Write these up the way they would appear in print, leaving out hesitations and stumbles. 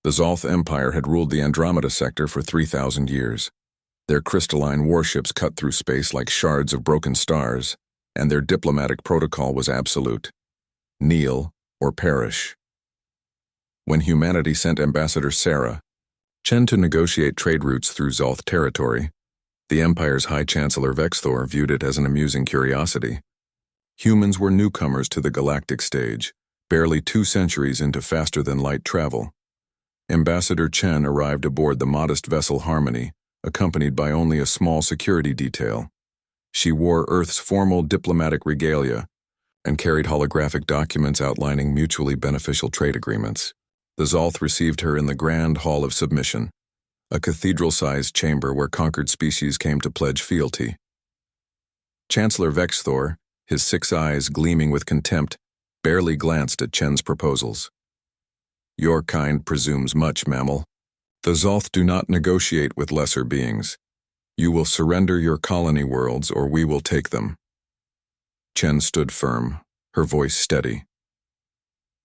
The Zolth Empire had ruled the Andromeda sector for 3,000 years. Their crystalline warships cut through space like shards of broken stars, and their diplomatic protocol was absolute: kneel or perish. When humanity sent Ambassador Sarah Chen to negotiate trade routes through Zolth territory, the Empire's High Chancellor Vexthor viewed it as an amusing curiosity. Humans were newcomers to the galactic stage, barely 2 centuries into faster-than-light travel. Ambassador Chen arrived aboard the modest vessel Harmony, accompanied by only a small security detail. She wore Earth's formal diplomatic regalia and carried holographic documents outlining mutually beneficial trade agreements. The Zolth received her in the Grand Hall of Submission, a cathedral-sized chamber where conquered species came to pledge fealty. Chancellor Vexthor, his 6 eyes gleaming with contempt, barely glanced at Chen's proposals. "Your kind presumes much, mammal. The Zolth do not negotiate with lesser beings. You will surrender your colony worlds or we will take them." Chen stood firm, her voice steady.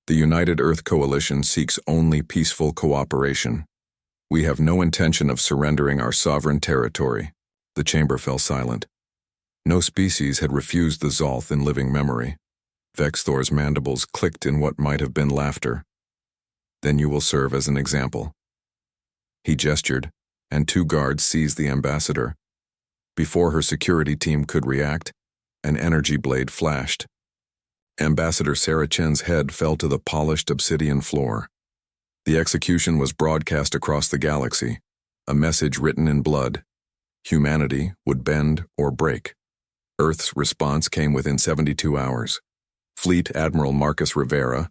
"The United Earth Coalition seeks only peaceful cooperation. We have no intention of surrendering our sovereign territory." The chamber fell silent. No species had refused the Zolth in living memory. Vexthor's mandibles clicked in what might have been laughter. "Then you will serve as an example." He gestured, and 2 guards seized the ambassador. Before her security team could react, an energy blade flashed. Ambassador Sarah Chen's head fell to the polished obsidian floor. The execution was broadcast across the galaxy, a message written in blood. Humanity would bend or break. Earth's response came within 72 hours. Fleet Admiral Marcus Rivera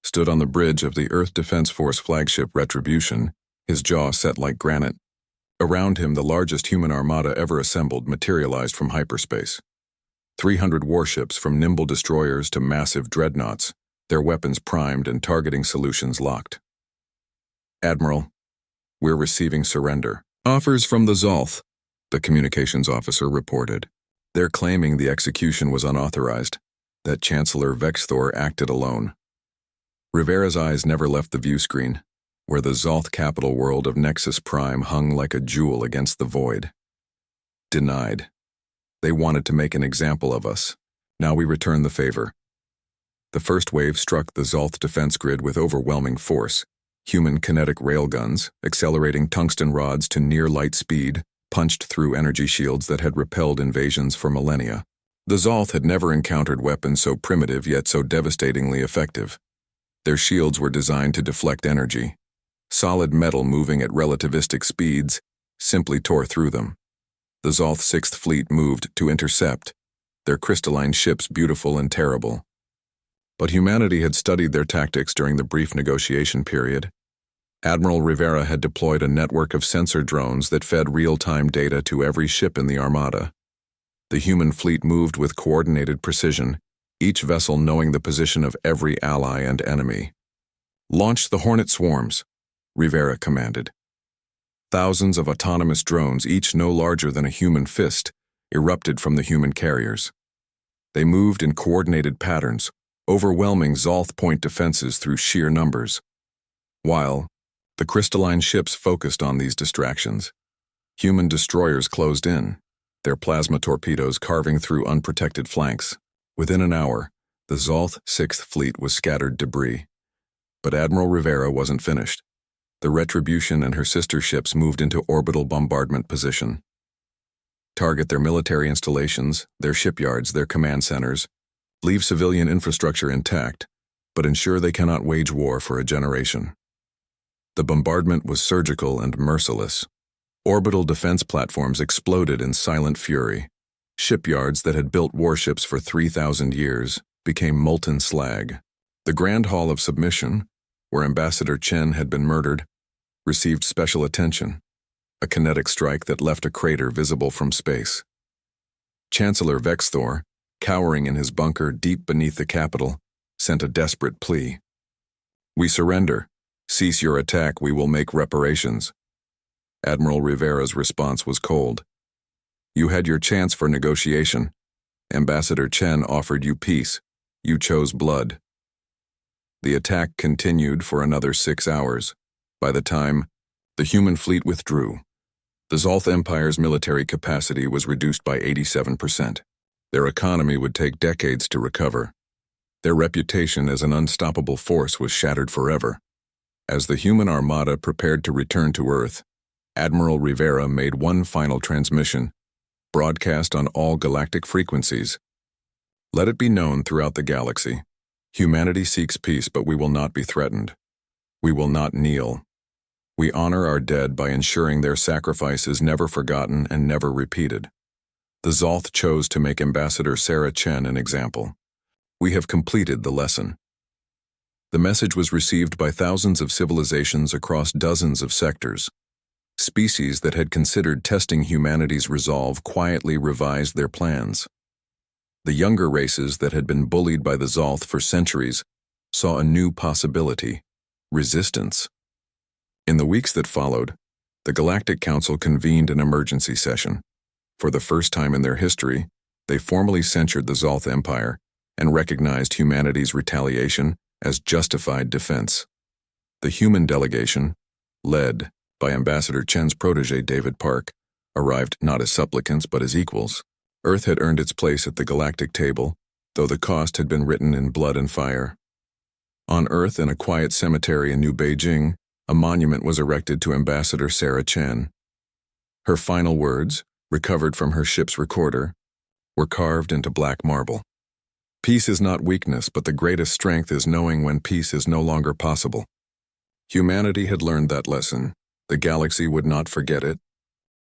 stood on the bridge of the Earth Defense Force flagship Retribution, his jaw set like granite. Around him, the largest human armada ever assembled materialized from hyperspace. 300 warships, from nimble destroyers to massive dreadnoughts, their weapons primed and targeting solutions locked. "Admiral, we're receiving surrender offers from the Zolth," the communications officer reported. "They're claiming the execution was unauthorized, that Chancellor Vexthor acted alone." Rivera's eyes never left the viewscreen, where the Zolth capital world of Nexus Prime hung like a jewel against the void. "Denied. They wanted to make an example of us. Now we return the favor." The first wave struck the Zolth defense grid with overwhelming force. Human kinetic railguns, accelerating tungsten rods to near light speed, punched through energy shields that had repelled invasions for millennia. The Zolth had never encountered weapons so primitive yet so devastatingly effective. Their shields were designed to deflect energy. Solid metal moving at relativistic speeds simply tore through them. The Zolth's 6th Fleet moved to intercept, their crystalline ships beautiful and terrible. But humanity had studied their tactics during the brief negotiation period. Admiral Rivera had deployed a network of sensor drones that fed real-time data to every ship in the Armada. The human fleet moved with coordinated precision, each vessel knowing the position of every ally and enemy. "Launch the Hornet swarms," Rivera commanded. Thousands of autonomous drones, each no larger than a human fist, erupted from the human carriers. They moved in coordinated patterns, overwhelming Zolth point defenses through sheer numbers. While the crystalline ships focused on these distractions, human destroyers closed in, their plasma torpedoes carving through unprotected flanks. Within an hour, the Zolth 6th Fleet was scattered debris. But Admiral Rivera wasn't finished. The Retribution and her sister ships moved into orbital bombardment position. Target their military installations, their shipyards, their command centers. Leave civilian infrastructure intact, but ensure they cannot wage war for a generation. The bombardment was surgical and merciless. Orbital defense platforms exploded in silent fury. Shipyards that had built warships for 3,000 years became molten slag. The Grand Hall of Submission, where Ambassador Chen had been murdered, received special attention, a kinetic strike that left a crater visible from space. Chancellor Vexthor, cowering in his bunker deep beneath the capital, sent a desperate plea. "We surrender. Cease your attack, we will make reparations." Admiral Rivera's response was cold. "You had your chance for negotiation. Ambassador Chen offered you peace. You chose blood." The attack continued for another 6 hours, By the time the human fleet withdrew, the Zolth Empire's military capacity was reduced by 87%. Their economy would take decades to recover. Their reputation as an unstoppable force was shattered forever. As the human armada prepared to return to Earth, Admiral Rivera made one final transmission, broadcast on all galactic frequencies. Let it be known throughout the galaxy. Humanity seeks peace, but we will not be threatened. We will not kneel. We honor our dead by ensuring their sacrifice is never forgotten and never repeated. The Zolth chose to make Ambassador Sarah Chen an example. We have completed the lesson. The message was received by thousands of civilizations across dozens of sectors. Species that had considered testing humanity's resolve quietly revised their plans. The younger races that had been bullied by the Zolth for centuries saw a new possibility: resistance. In the weeks that followed, the Galactic Council convened an emergency session. For the first time in their history, they formally censured the Zolth Empire and recognized humanity's retaliation as justified defense. The human delegation, led by Ambassador Chen's protege David Park, arrived not as supplicants but as equals. Earth had earned its place at the galactic table, though the cost had been written in blood and fire. On Earth, in a quiet cemetery in New Beijing, a monument was erected to Ambassador Sarah Chen. Her final words, recovered from her ship's recorder, were carved into black marble. Peace is not weakness, but the greatest strength is knowing when peace is no longer possible. Humanity had learned that lesson. The galaxy would not forget it,